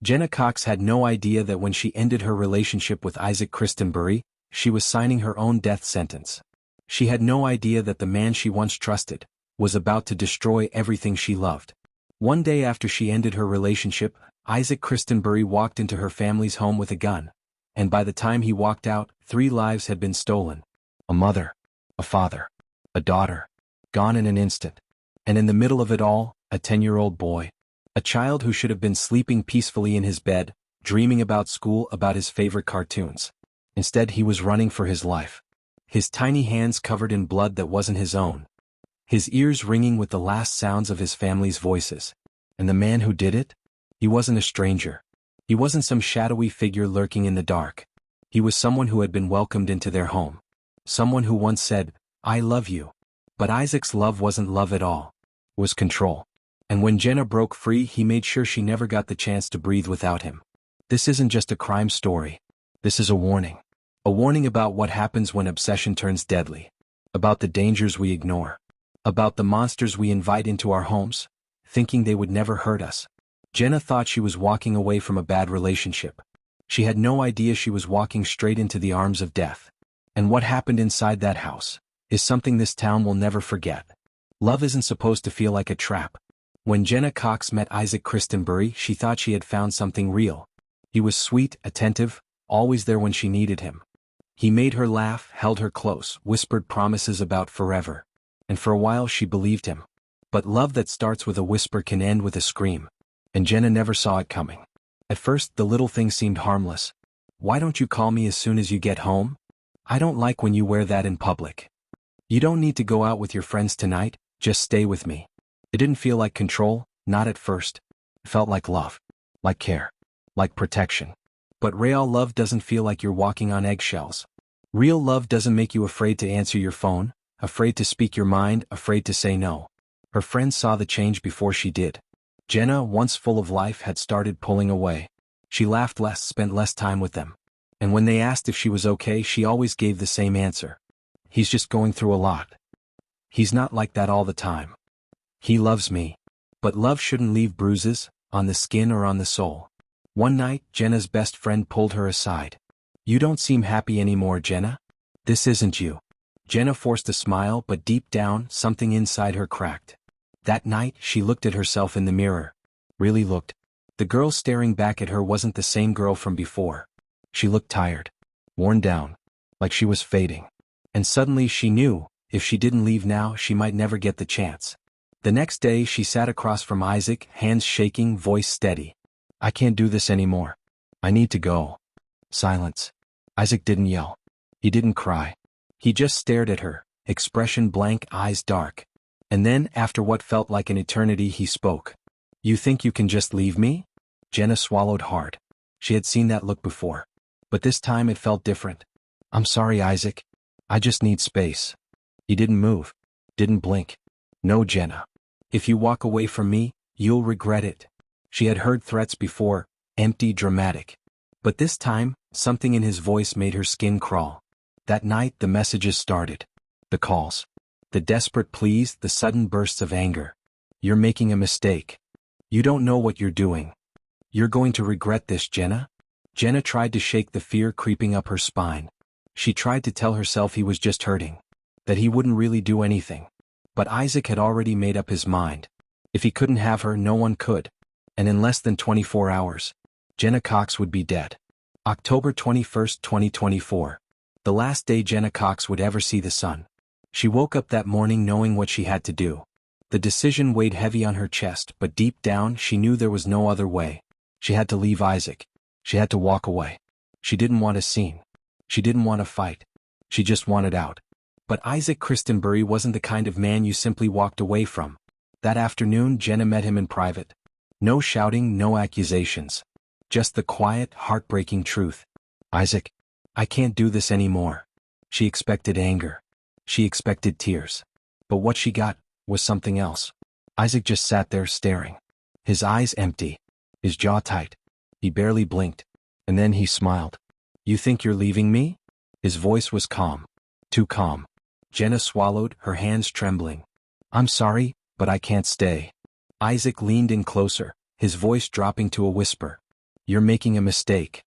Jenna Cox had no idea that when she ended her relationship with Isaac Christenbury, she was signing her own death sentence. She had no idea that the man she once trusted was about to destroy everything she loved. One day after she ended her relationship, Isaac Christenbury walked into her family's home with a gun, and by the time he walked out, 3 lives had been stolen. A mother, a father, a daughter, gone in an instant. And in the middle of it all, a 10-year-old boy. A child who should have been sleeping peacefully in his bed, dreaming about school, about his favorite cartoons. Instead, he was running for his life. His tiny hands covered in blood that wasn't his own. His ears ringing with the last sounds of his family's voices. And the man who did it? He wasn't a stranger. He wasn't some shadowy figure lurking in the dark. He was someone who had been welcomed into their home. Someone who once said, "I love you." But Isaac's love wasn't love at all. It was control. And when Jenna broke free, he made sure she never got the chance to breathe without him. This isn't just a crime story. This is a warning. A warning about what happens when obsession turns deadly. About the dangers we ignore. About the monsters we invite into our homes, thinking they would never hurt us. Jenna thought she was walking away from a bad relationship. She had no idea she was walking straight into the arms of death. And what happened inside that house is something this town will never forget. Love isn't supposed to feel like a trap. When Jenna Cox met Isaac Christenbury, she thought she had found something real. He was sweet, attentive, always there when she needed him. He made her laugh, held her close, whispered promises about forever. And for a while she believed him. But love that starts with a whisper can end with a scream. And Jenna never saw it coming. At first, the little thing seemed harmless. "Why don't you call me as soon as you get home? I don't like when you wear that in public. You don't need to go out with your friends tonight, just stay with me." It didn't feel like control, not at first. It felt like love. Like care. Like protection. But real love doesn't feel like you're walking on eggshells. Real love doesn't make you afraid to answer your phone, afraid to speak your mind, afraid to say no. Her friends saw the change before she did. Jenna, once full of life, had started pulling away. She laughed less, spent less time with them. And when they asked if she was okay, she always gave the same answer. "He's just going through a lot. He's not like that all the time. He loves me." But love shouldn't leave bruises, on the skin or on the soul. One night, Jenna's best friend pulled her aside. "You don't seem happy anymore, Jenna. This isn't you." Jenna forced a smile, but deep down, something inside her cracked. That night, she looked at herself in the mirror. Really looked. The girl staring back at her wasn't the same girl from before. She looked tired. Worn down. Like she was fading. And suddenly she knew, if she didn't leave now, she might never get the chance. The next day, she sat across from Isaac, hands shaking, voice steady. "I can't do this anymore. I need to go." Silence. Isaac didn't yell. He didn't cry. He just stared at her, expression blank, eyes dark. And then, after what felt like an eternity, he spoke. "You think you can just leave me?" Jenna swallowed hard. She had seen that look before. But this time it felt different. "I'm sorry, Isaac. I just need space." He didn't move. Didn't blink. "No, Jenna. If you walk away from me, you'll regret it." She had heard threats before, empty, dramatic. But this time, something in his voice made her skin crawl. That night, the messages started. The calls. The desperate pleas, the sudden bursts of anger. "You're making a mistake. You don't know what you're doing. You're going to regret this, Jenna." Jenna tried to shake the fear creeping up her spine. She tried to tell herself he was just hurting. That he wouldn't really do anything. But Isaac had already made up his mind. If he couldn't have her, no one could. And in less than 24 hours, Jenna Cox would be dead. October 21st, 2024. The last day Jenna Cox would ever see the sun. She woke up that morning knowing what she had to do. The decision weighed heavy on her chest, but deep down she knew there was no other way. She had to leave Isaac. She had to walk away. She didn't want a scene. She didn't want to fight. She just wanted out. But Isaac Christenbury wasn't the kind of man you simply walked away from. That afternoon, Jenna met him in private. No shouting, no accusations. Just the quiet, heartbreaking truth. "Isaac, I can't do this anymore." She expected anger. She expected tears. But what she got was something else. Isaac just sat there staring. His eyes empty. His jaw tight. He barely blinked. And then he smiled. "You think you're leaving me?" His voice was calm. Too calm. Jenna swallowed, her hands trembling. "I'm sorry, but I can't stay." Isaac leaned in closer, his voice dropping to a whisper. "You're making a mistake."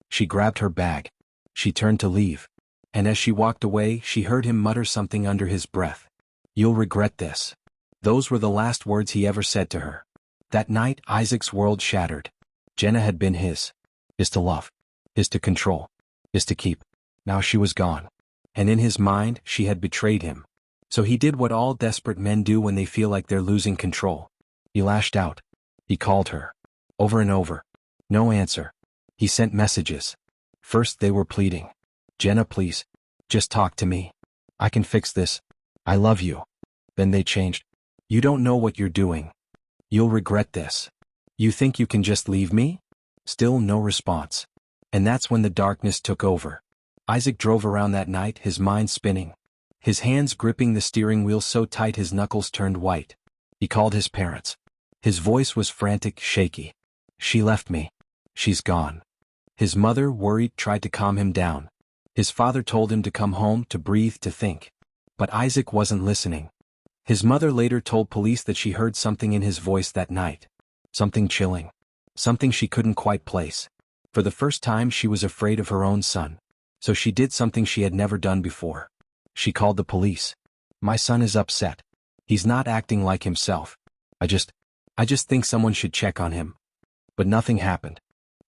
She grabbed her bag. She turned to leave. And as she walked away, she heard him mutter something under his breath. "You'll regret this." Those were the last words he ever said to her. That night, Isaac's world shattered. Jenna had been his. His to love. His to control. His to keep. Now she was gone. And in his mind, she had betrayed him. So he did what all desperate men do when they feel like they're losing control. He lashed out. He called her. Over and over. No answer. He sent messages. First they were pleading. "Jenna, please. Just talk to me. I can fix this. I love you." Then they changed. "You don't know what you're doing. You'll regret this. You think you can just leave me?" Still no response. And that's when the darkness took over. Isaac drove around that night, his mind spinning. His hands gripping the steering wheel so tight his knuckles turned white. He called his parents. His voice was frantic, shaky. "She left me. She's gone." His mother, worried, tried to calm him down. His father told him to come home, to breathe, to think. But Isaac wasn't listening. His mother later told police that she heard something in his voice that night. Something chilling. Something she couldn't quite place. For the first time she was afraid of her own son. So she did something she had never done before. She called the police. "My son is upset. He's not acting like himself. I just think someone should check on him." But nothing happened.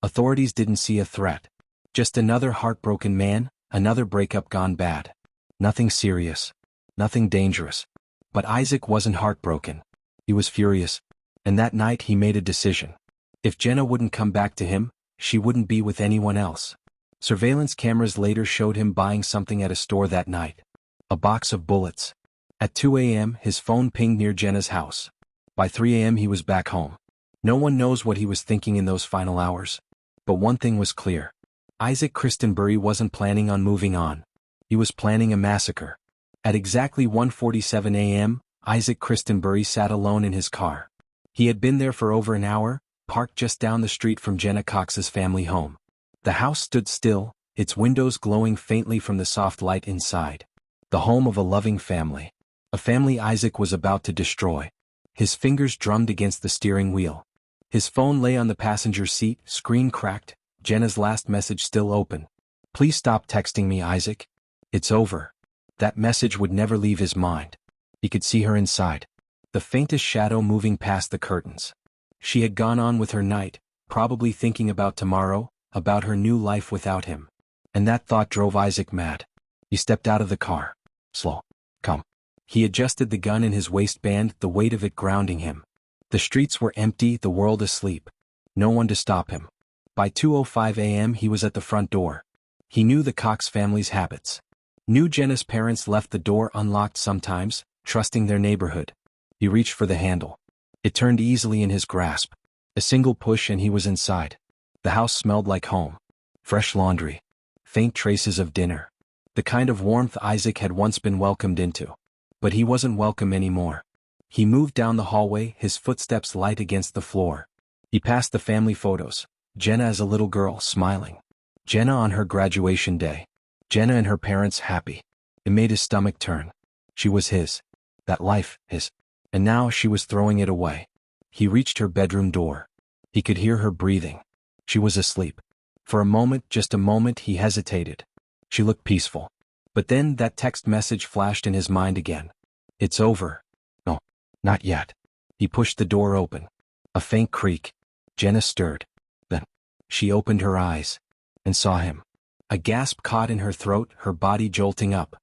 Authorities didn't see a threat. Just another heartbroken man, another breakup gone bad. Nothing serious. Nothing dangerous. But Isaac wasn't heartbroken. He was furious. And that night he made a decision. If Jenna wouldn't come back to him, she wouldn't be with anyone else. Surveillance cameras later showed him buying something at a store that night. A box of bullets. At 2 a.m. his phone pinged near Jenna's house. By 3 a.m. he was back home. No one knows what he was thinking in those final hours. But one thing was clear. Isaac Christenbury wasn't planning on moving on. He was planning a massacre. At exactly 1:47 a.m., Isaac Christenbury sat alone in his car. He had been there for over an hour, parked just down the street from Jenna Cox's family home. The house stood still, its windows glowing faintly from the soft light inside. The home of a loving family. A family Isaac was about to destroy. His fingers drummed against the steering wheel. His phone lay on the passenger seat, screen cracked, Jenna's last message still open. "Please stop texting me, Isaac. It's over." That message would never leave his mind. He could see her inside. The faintest shadow moving past the curtains. She had gone on with her night, probably thinking about tomorrow, about her new life without him. And that thought drove Isaac mad. He stepped out of the car. "Slow. Come." He adjusted the gun in his waistband, the weight of it grounding him. The streets were empty, the world asleep. No one to stop him. By 2:05 a.m. he was at the front door. He knew the Cox family's habits. Knew Jenna's parents left the door unlocked sometimes, trusting their neighborhood. He reached for the handle. It turned easily in his grasp. A single push and he was inside. The house smelled like home. Fresh laundry. Faint traces of dinner. The kind of warmth Isaac had once been welcomed into. But he wasn't welcome anymore. He moved down the hallway, his footsteps light against the floor. He passed the family photos. Jenna as a little girl, smiling. Jenna on her graduation day. Jenna and her parents happy. It made his stomach turn. She was his. That life, his. And now she was throwing it away. He reached her bedroom door. He could hear her breathing. She was asleep. For a moment, just a moment, he hesitated. She looked peaceful. But then that text message flashed in his mind again. "It's over." "No, not yet." He pushed the door open. A faint creak. Jenna stirred. Then she opened her eyes and saw him. A gasp caught in her throat, her body jolting up.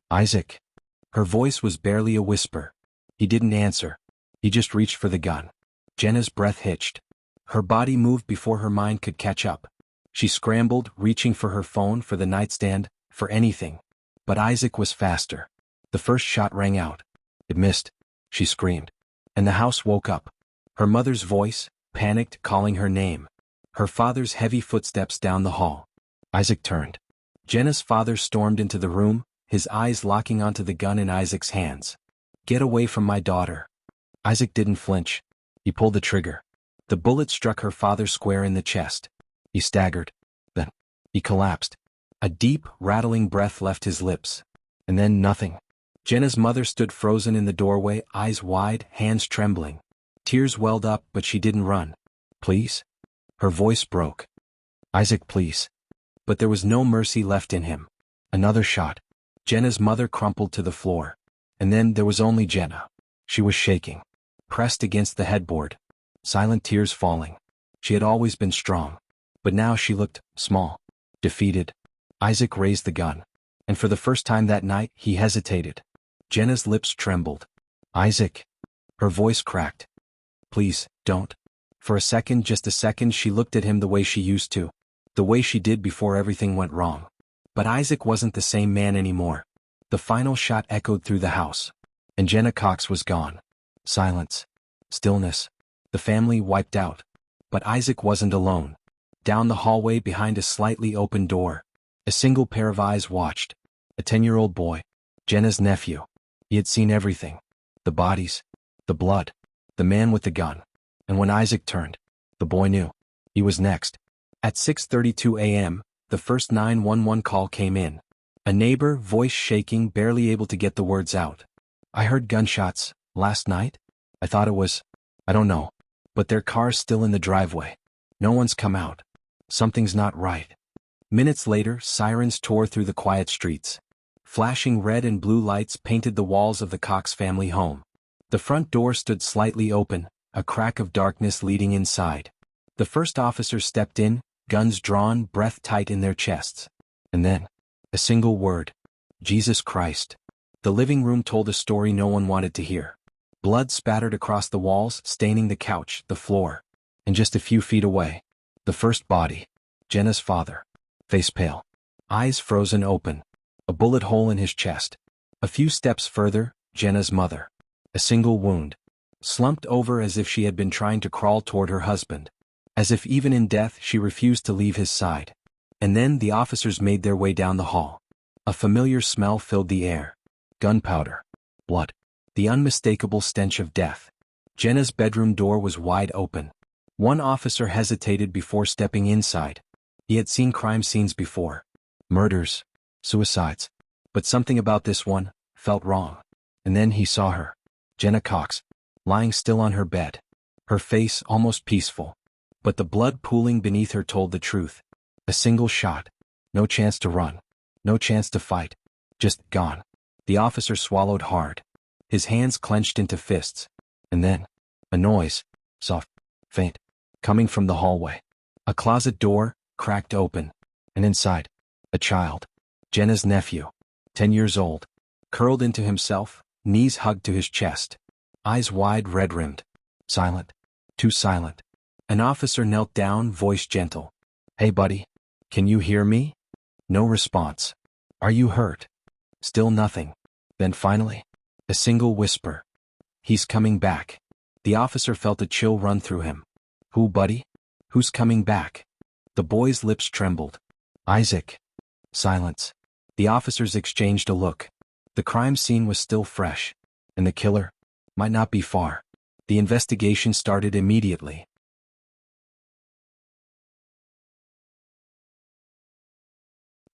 "Isaac." Her voice was barely a whisper. He didn't answer. He just reached for the gun. Jenna's breath hitched. Her body moved before her mind could catch up. She scrambled, reaching for her phone, for the nightstand, for anything. But Isaac was faster. The first shot rang out. It missed. She screamed. And the house woke up. Her mother's voice, panicked, calling her name. Her father's heavy footsteps down the hall. Isaac turned. Jenna's father stormed into the room, his eyes locking onto the gun in Isaac's hands. "Get away from my daughter." Isaac didn't flinch. He pulled the trigger. The bullet struck her father square in the chest. He staggered. Then he collapsed. A deep, rattling breath left his lips. And then nothing. Jenna's mother stood frozen in the doorway, eyes wide, hands trembling. Tears welled up, but she didn't run. "Please?" Her voice broke. "Isaac, please." But there was no mercy left in him. Another shot. Jenna's mother crumpled to the floor. And then there was only Jenna. She was shaking, pressed against the headboard, silent tears falling. She had always been strong, but now she looked small, defeated. Isaac raised the gun, and for the first time that night he hesitated. Jenna's lips trembled. "Isaac." Her voice cracked. "Please, don't." For a second, just a second, she looked at him the way she used to, the way she did before everything went wrong. But Isaac wasn't the same man anymore. The final shot echoed through the house, and Jenna Cox was gone. Silence. Stillness. The family wiped out. But Isaac wasn't alone. Down the hallway behind a slightly open door, a single pair of eyes watched. A 10-year-old boy. Jenna's nephew. He had seen everything. The bodies. The blood. The man with the gun. And when Isaac turned, the boy knew. He was next. At 6:32 a.m., the first 911 call came in. A neighbor, voice shaking, barely able to get the words out. "I heard gunshots last night. I thought it was, I don't know. But their car's still in the driveway. No one's come out. Something's not right." Minutes later, sirens tore through the quiet streets. Flashing red and blue lights painted the walls of the Cox family home. The front door stood slightly open, a crack of darkness leading inside. The first officer stepped in, guns drawn, breath tight in their chests. And then, a single word. "Jesus Christ." The living room told a story no one wanted to hear. Blood spattered across the walls, staining the couch, the floor. And just a few feet away, the first body. Jenna's father. Face pale. Eyes frozen open. A bullet hole in his chest. A few steps further, Jenna's mother. A single wound. Slumped over as if she had been trying to crawl toward her husband. As if even in death she refused to leave his side. And then the officers made their way down the hall. A familiar smell filled the air. Gunpowder. Blood. The unmistakable stench of death. Jenna's bedroom door was wide open. One officer hesitated before stepping inside. He had seen crime scenes before. Murders. Suicides. But something about this one felt wrong. And then he saw her. Jenna Cox. Lying still on her bed. Her face almost peaceful. But the blood pooling beneath her told the truth. A single shot. No chance to run. No chance to fight. Just gone. The officer swallowed hard. His hands clenched into fists. And then, a noise. Soft. Faint. Coming from the hallway. A closet door cracked open. And inside, a child. Jenna's nephew. 10 years old. Curled into himself, knees hugged to his chest. Eyes wide, red-rimmed. Silent. Too silent. An officer knelt down, voice gentle. "Hey buddy. Can you hear me?" No response. "Are you hurt?" Still nothing. Then finally, a single whisper. "He's coming back." The officer felt a chill run through him. "Who, buddy? Who's coming back?" The boy's lips trembled. "Isaac." Silence. The officers exchanged a look. The crime scene was still fresh. And the killer might not be far. The investigation started immediately.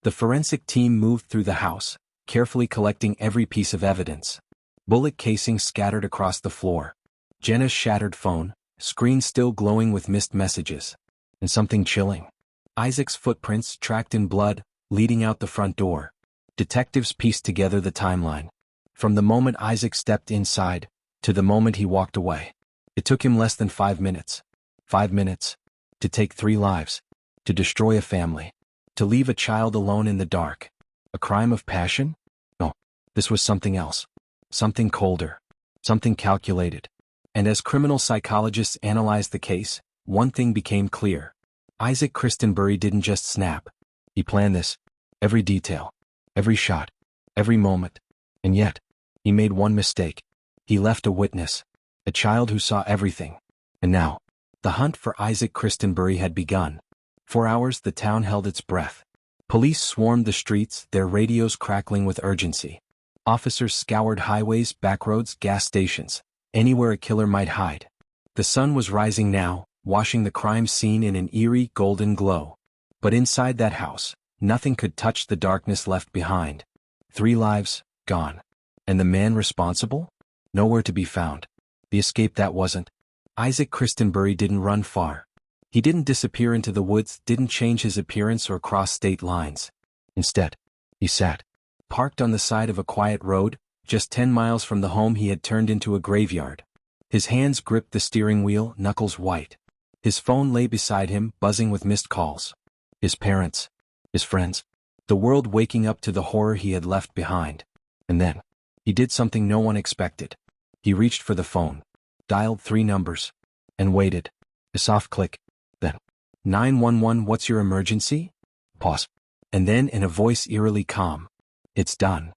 The forensic team moved through the house, carefully collecting every piece of evidence. Bullet casings scattered across the floor. Jenna's shattered phone, screen still glowing with missed messages. And something chilling. Isaac's footprints tracked in blood, leading out the front door. Detectives pieced together the timeline. From the moment Isaac stepped inside, to the moment he walked away. It took him less than 5 minutes. 5 minutes. To take 3 lives. To destroy a family. To leave a child alone in the dark. A crime of passion? No, this was something else. Something colder. Something calculated. And as criminal psychologists analyzed the case, one thing became clear. Isaac Christenbury didn't just snap. He planned this. Every detail. Every shot. Every moment. And yet, he made one mistake. He left a witness. A child who saw everything. And now, the hunt for Isaac Christenbury had begun. For hours the town held its breath. Police swarmed the streets, their radios crackling with urgency. Officers scoured highways, backroads, gas stations, anywhere a killer might hide. The sun was rising now, washing the crime scene in an eerie, golden glow. But inside that house, nothing could touch the darkness left behind. 3 lives, gone. And the man responsible? Nowhere to be found. The escape that wasn't. Isaac Christenbury didn't run far. He didn't disappear into the woods, didn't change his appearance or cross state lines. Instead, he sat, parked on the side of a quiet road, just 10 miles from the home he had turned into a graveyard. His hands gripped the steering wheel, knuckles white. His phone lay beside him, buzzing with missed calls. His parents, his friends, the world waking up to the horror he had left behind. And then, he did something no one expected. He reached for the phone, dialed 3 numbers, and waited. A soft click. Then, 911, what's your emergency? Pause. And then in a voice eerily calm, it's done.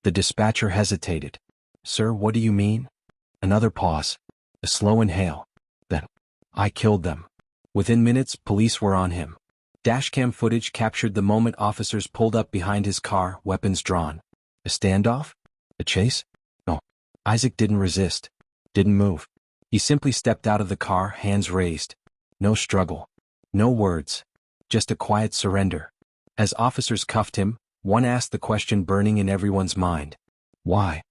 The dispatcher hesitated. Sir, what do you mean? Another pause. A slow inhale. Then, I killed them. Within minutes, police were on him. Dashcam footage captured the moment officers pulled up behind his car, weapons drawn. A standoff? A chase? No. Isaac didn't resist. Didn't move. He simply stepped out of the car, hands raised. No struggle. No words. Just a quiet surrender. As officers cuffed him, one asked the question burning in everyone's mind. Why?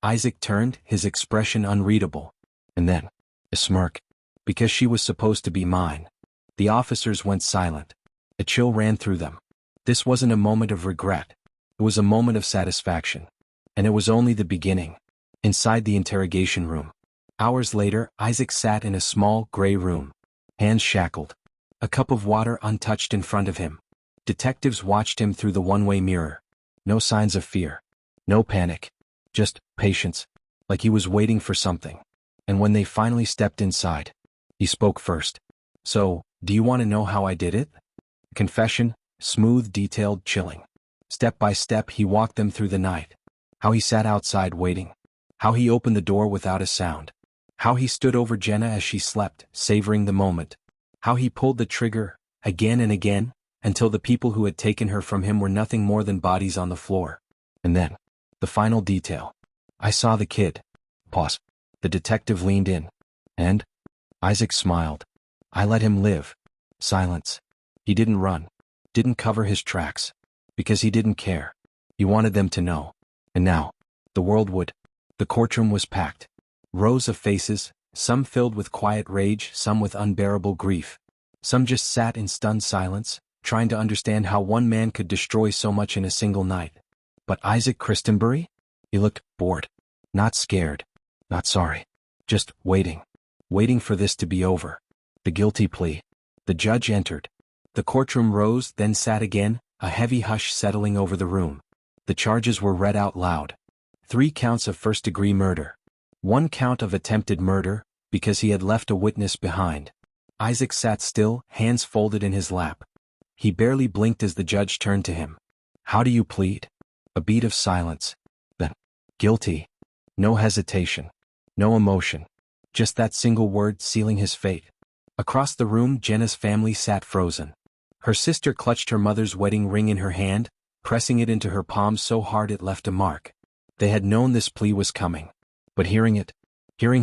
Isaac turned, his expression unreadable. And then, a smirk. Because she was supposed to be mine. The officers went silent. A chill ran through them. This wasn't a moment of regret. It was a moment of satisfaction. And it was only the beginning. Inside the interrogation room. Hours later, Isaac sat in a small, gray room. Hands shackled. A cup of water untouched in front of him. Detectives watched him through the one-way mirror. No signs of fear. No panic. Just patience. Like he was waiting for something. And when they finally stepped inside, he spoke first. So, do you want to know how I did it? Confession, smooth, detailed, chilling. Step by step he walked them through the night. How he sat outside waiting. How he opened the door without a sound. How he stood over Jenna as she slept, savoring the moment. How he pulled the trigger, again and again, until the people who had taken her from him were nothing more than bodies on the floor. And then, the final detail. I saw the kid. Pause. The detective leaned in. And? Isaac smiled. I let him live. Silence. He didn't run. Didn't cover his tracks. Because he didn't care. He wanted them to know. And now, the world would. The courtroom was packed. Rows of faces, some filled with quiet rage, some with unbearable grief. Some just sat in stunned silence, trying to understand how one man could destroy so much in a single night. But Isaac Christenbury? He looked bored. Not scared. Not sorry. Just waiting. Waiting for this to be over. The guilty plea. The judge entered. The courtroom rose, then sat again, a heavy hush settling over the room. The charges were read out loud. 3 counts of first-degree murder. 1 count of attempted murder, because he had left a witness behind. Isaac sat still, hands folded in his lap. He barely blinked as the judge turned to him. How do you plead? A beat of silence. Then, guilty. No hesitation. No emotion. Just that single word sealing his fate. Across the room, Jenna's family sat frozen. Her sister clutched her mother's wedding ring in her hand, pressing it into her palm so hard it left a mark. They had known this plea was coming. But hearing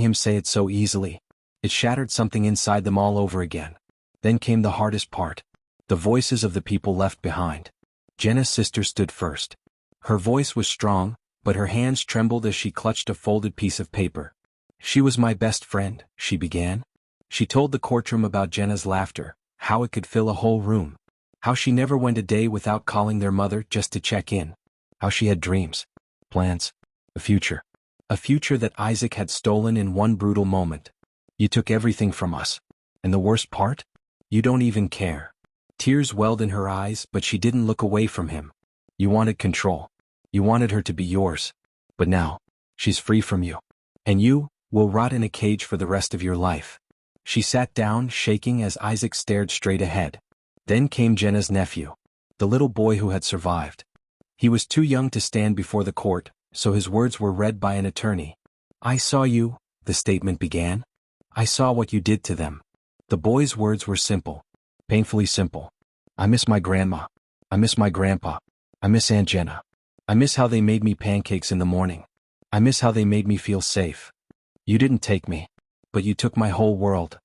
him say it so easily, it shattered something inside them all over again. Then came the hardest part. The voices of the people left behind. Jenna's sister stood first. Her voice was strong, but her hands trembled as she clutched a folded piece of paper. She was my best friend, she began. She told the courtroom about Jenna's laughter, how it could fill a whole room. How she never went a day without calling their mother just to check in. How she had dreams, plans, a future. A future that Isaac had stolen in one brutal moment. You took everything from us. And the worst part? You don't even care. Tears welled in her eyes, but she didn't look away from him. You wanted control. You wanted her to be yours. But now, she's free from you. And you will rot in a cage for the rest of your life. She sat down, shaking as Isaac stared straight ahead. Then came Jenna's nephew. The little boy who had survived. He was too young to stand before the court, so his words were read by an attorney. I saw you, the statement began. I saw what you did to them. The boy's words were simple. Painfully simple. I miss my grandma. I miss my grandpa. I miss Aunt Jenna. I miss how they made me pancakes in the morning. I miss how they made me feel safe. You didn't take me. But you took my whole world.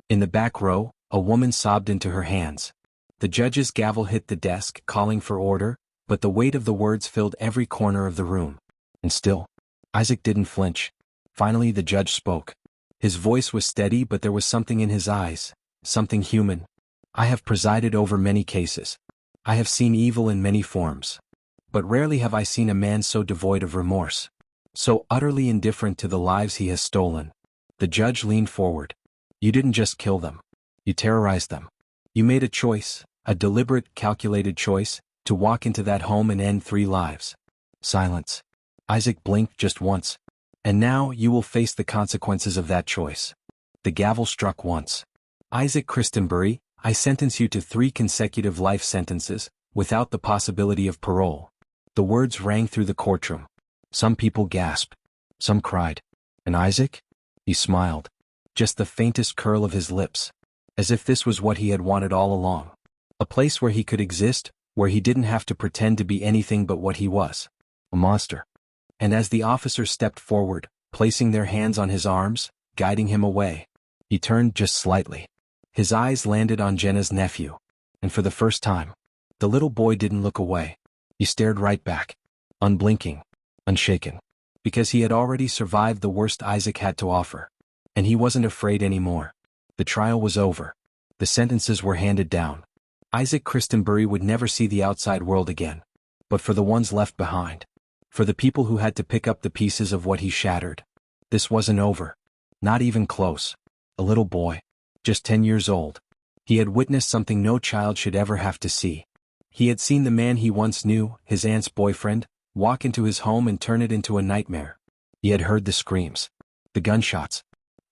In the back row, a woman sobbed into her hands. The judge's gavel hit the desk, calling for order, but the weight of the words filled every corner of the room. And still, Isaac didn't flinch. Finally the judge spoke. His voice was steady, but there was something in his eyes, something human. I have presided over many cases. I have seen evil in many forms. But rarely have I seen a man so devoid of remorse, so utterly indifferent to the lives he has stolen. The judge leaned forward. You didn't just kill them. You terrorized them. You made a choice, a deliberate, calculated choice, to walk into that home and end 3 lives. Silence. Isaac blinked just once. And now you will face the consequences of that choice. The gavel struck once. Isaac Christenbury, I sentence you to 3 consecutive life sentences, without the possibility of parole. The words rang through the courtroom. Some people gasped. Some cried. And Isaac? He smiled. Just the faintest curl of his lips. As if this was what he had wanted all along. A place where he could exist, where he didn't have to pretend to be anything but what he was. A monster. And as the officers stepped forward, placing their hands on his arms, guiding him away, he turned just slightly. His eyes landed on Jenna's nephew. And for the first time, the little boy didn't look away. He stared right back. Unblinking. Unshaken. Because he had already survived the worst Isaac had to offer. And he wasn't afraid anymore. The trial was over. The sentences were handed down. Isaac Christenbury would never see the outside world again. But for the ones left behind. For the people who had to pick up the pieces of what he shattered. This wasn't over. Not even close. A little boy. Just 10 years old. He had witnessed something no child should ever have to see. He had seen the man he once knew, his aunt's boyfriend, walk into his home and turn it into a nightmare. He had heard the screams. The gunshots.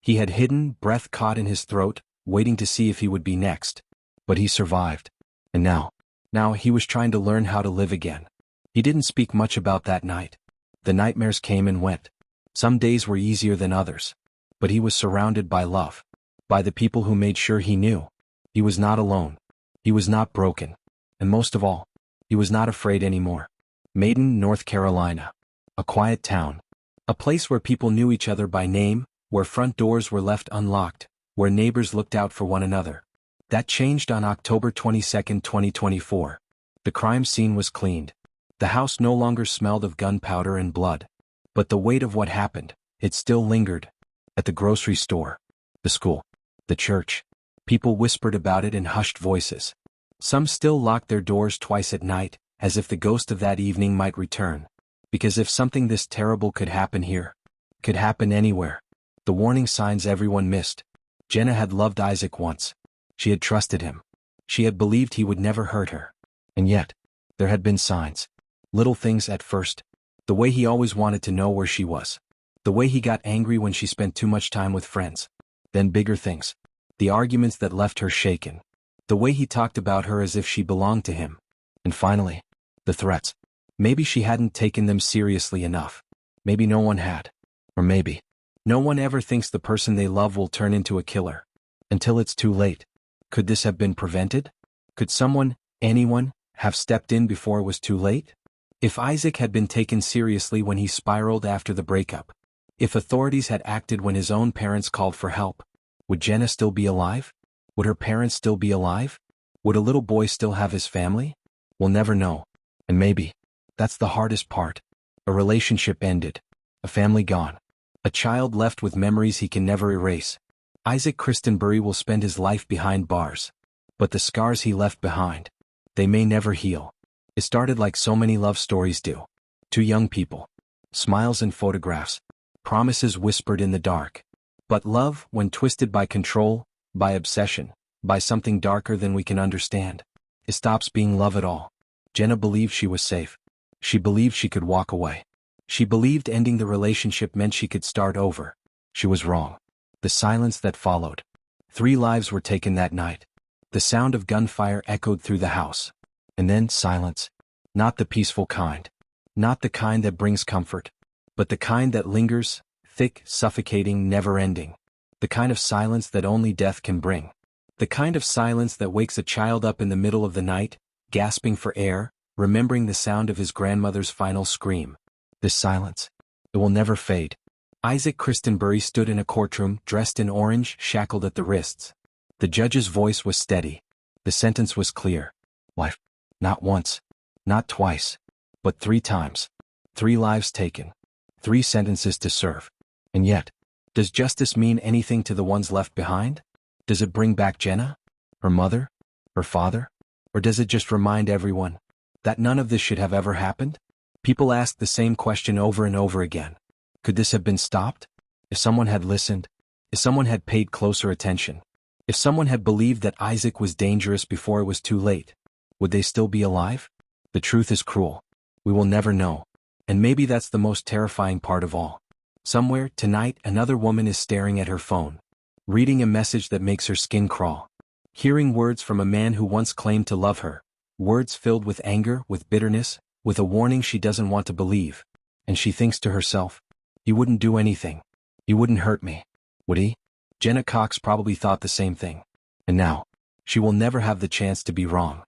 He had hidden, breath caught in his throat, waiting to see if he would be next. But he survived. And now he was trying to learn how to live again. He didn't speak much about that night. The nightmares came and went. Some days were easier than others. But he was surrounded by love. By the people who made sure he knew. He was not alone. He was not broken. And most of all, he was not afraid anymore. Maiden, North Carolina. A quiet town. A place where people knew each other by name, where front doors were left unlocked, where neighbors looked out for one another. That changed on October 22, 2024. The crime scene was cleaned. The house no longer smelled of gunpowder and blood. But the weight of what happened, it still lingered. At the grocery store. The school. The church. People whispered about it in hushed voices. Some still locked their doors twice at night, as if the ghost of that evening might return. Because if something this terrible could happen here, could happen anywhere. The warning signs everyone missed. Jenna had loved Isaac once. She had trusted him. She had believed he would never hurt her. And yet, there had been signs. Little things at first. The way he always wanted to know where she was. The way he got angry when she spent too much time with friends. Then bigger things. The arguments that left her shaken. The way he talked about her as if she belonged to him. And finally, the threats. Maybe she hadn't taken them seriously enough. Maybe no one had. Or maybe, no one ever thinks the person they love will turn into a killer. Until it's too late. Could this have been prevented? Could someone, anyone, have stepped in before it was too late? If Isaac had been taken seriously when he spiraled after the breakup. If authorities had acted when his own parents called for help. Would Jenna still be alive? Would her parents still be alive? Would a little boy still have his family? We'll never know. And maybe, that's the hardest part. A relationship ended. A family gone. A child left with memories he can never erase. Isaac Christenbury will spend his life behind bars. But the scars he left behind, they may never heal. It started like so many love stories do. 2 young people. Smiles and photographs. Promises whispered in the dark. But love, when twisted by control, by obsession, by something darker than we can understand, it stops being love at all. Jenna believed she was safe. She believed she could walk away. She believed ending the relationship meant she could start over. She was wrong. The silence that followed. 3 lives were taken that night. The sound of gunfire echoed through the house. And then silence. Not the peaceful kind. Not the kind that brings comfort. But the kind that lingers, thick, suffocating, never-ending. The kind of silence that only death can bring. The kind of silence that wakes a child up in the middle of the night, gasping for air, remembering the sound of his grandmother's final scream. This silence. It will never fade. Isaac Christenbury stood in a courtroom, dressed in orange, shackled at the wrists. The judge's voice was steady. The sentence was clear. Life. Not once. Not twice. But 3 times. 3 lives taken. 3 sentences to serve. And yet, does justice mean anything to the ones left behind? Does it bring back Jenna? Her mother? Her father? Or does it just remind everyone that none of this should have ever happened? People ask the same question over and over again. Could this have been stopped? If someone had listened? If someone had paid closer attention? If someone had believed that Isaac was dangerous before it was too late? Would they still be alive? The truth is cruel. We will never know. And maybe that's the most terrifying part of all. Somewhere, tonight, another woman is staring at her phone, reading a message that makes her skin crawl, hearing words from a man who once claimed to love her, words filled with anger, with bitterness, with a warning she doesn't want to believe. And she thinks to herself, he wouldn't do anything. He wouldn't hurt me, would he? Jenna Cox probably thought the same thing. And now, she will never have the chance to be wrong.